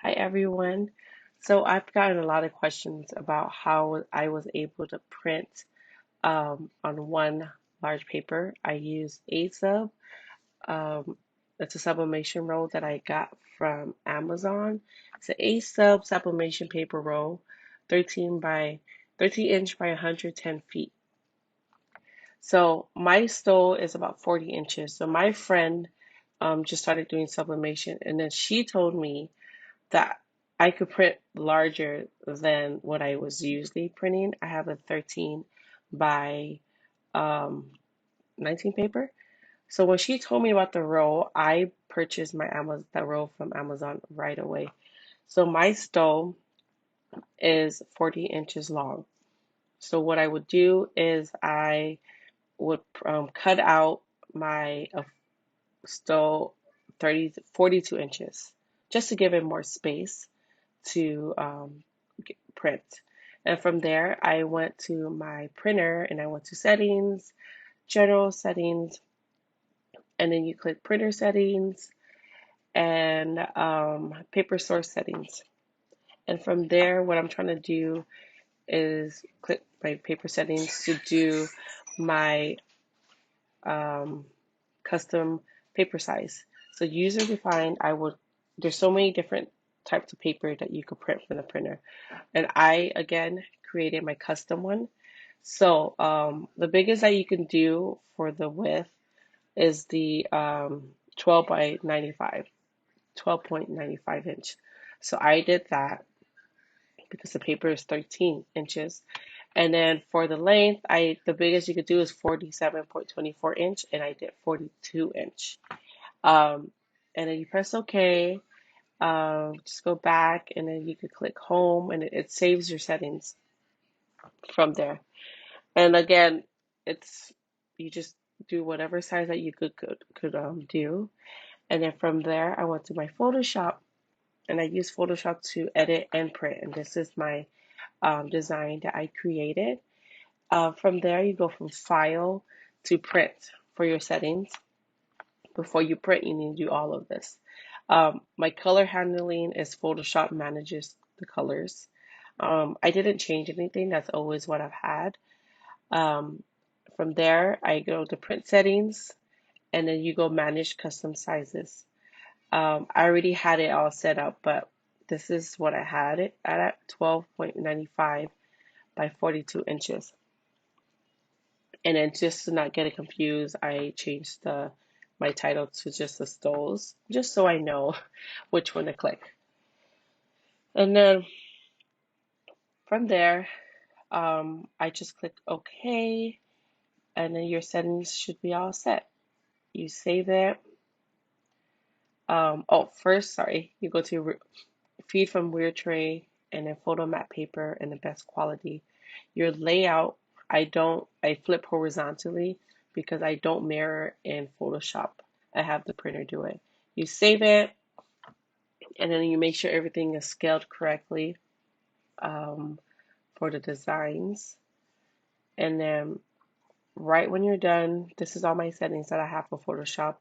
Hi everyone. So I've gotten a lot of questions about how I was able to print on one large paper. I use ASUB. Um, it's a sublimation roll that I got from Amazon. It's an ASUB sublimation paper roll, 13 inch by 110 feet. So my stole is about 40 inches. So my friend just started doing sublimation, and then she told me that I could print larger than what I was usually printing. I have a 13 by um, 19 paper. So when she told me about the roll, I purchased that roll from Amazon right away. So my stove is 40 inches long. So what I would do is I would cut out my stove 42 inches just to give it more space to print. And from there, I went to my printer and I went to settings, general settings, and then you click printer settings and paper source settings. And from there, what I'm trying to do is click my paper settings to do my um, custom paper size. So user defined, there's so many different types of paper that you could print from the printer. And I, again, created my custom one. So the biggest that you can do for the width is the 12 by 95, 12.95 inch. So I did that because the paper is 13 inches. And then for the length, the biggest you could do is 47.24 inch, and I did 42 inch. Um, and then you press OK. Just go back, and then you could click home, and it saves your settings from there. And again, it's you just do whatever size that you could do. And then from there, I went to my Photoshop, and I use Photoshop to edit and print. And this is my design that I created. From there, you go from File to Print for your settings. Before you print, you need to do all of this. My color handling is Photoshop manages the colors. I didn't change anything. That's always what I've had. Um, from there, I go to print settings, and then you go manage custom sizes. I already had it all set up, but this is what I had it at 12.95 by 42 inches. And then just to not get it confused, I changed my title to just the stoles, just so I know which one to click. And then from there, I just click OK, and then your settings should be all set. You save it. First, sorry, you go to feed from weird tray and then photo matte paper and the best quality. Your layout, I flip horizontally because I don't mirror in Photoshop. I have the printer do it. You save it, and then you make sure everything is scaled correctly um, for the designs. And then right when you're done, this is all my settings that I have for Photoshop.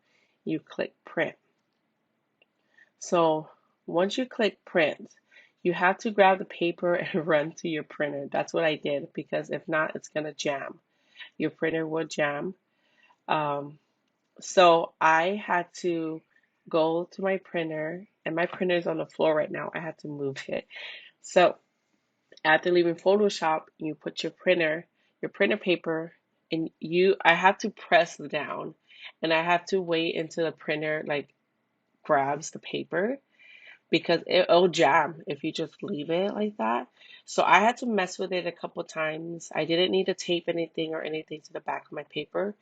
You click print. So once you click print, you have to grab the paper and run to your printer. That's what I did because if not, it's going to jam. Your printer will jam. Um, so I had to go to my printer, and my printer is on the floor right now. I had to move it. So after leaving Photoshop, you put your printer paper, and I have to press down, and I have to wait until the printer like grabs the paper because it'll jam if you just leave it like that. So I had to mess with it a couple times. I didn't need to tape anything or anything to the back of my paper.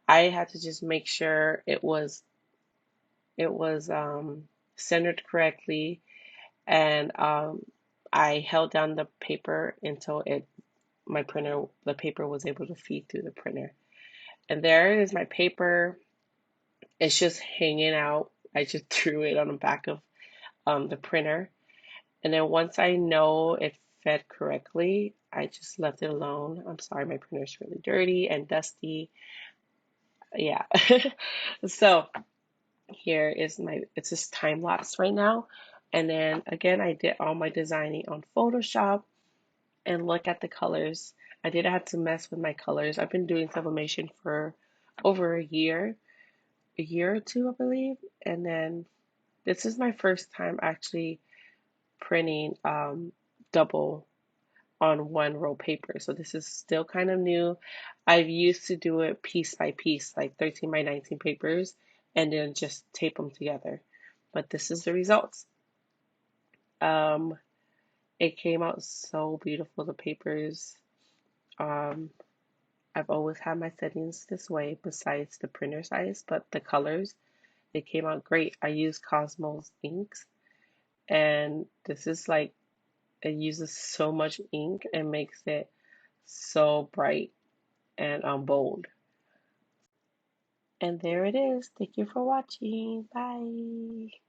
I had to just make sure it was centered correctly, and I held down the paper until the paper was able to feed through the printer. And there is my paper. It's just hanging out. I just threw it on the back of the printer. And then once I know it fed correctly, I just left it alone. I'm sorry, my printer's really dirty and dusty. Yeah. So here is it's just time lapse right now. And then again, I did all my designing on Photoshop and look at the colors. I did have to mess with my colors. I've been doing sublimation for over a year or two, I believe. And then this is my first time actually printing double on one roll paper. So this is still kind of new. I've used to do it piece by piece, like 13 by 19 papers, and then just tape them together. But this is the results. Um, it came out so beautiful, the papers. Um, I've always had my settings this way besides the printer size, but the colors, it came out great. I use Cosmos inks, and this is like, it uses so much ink and makes it so bright and bold. And there it is. Thank you for watching. Bye.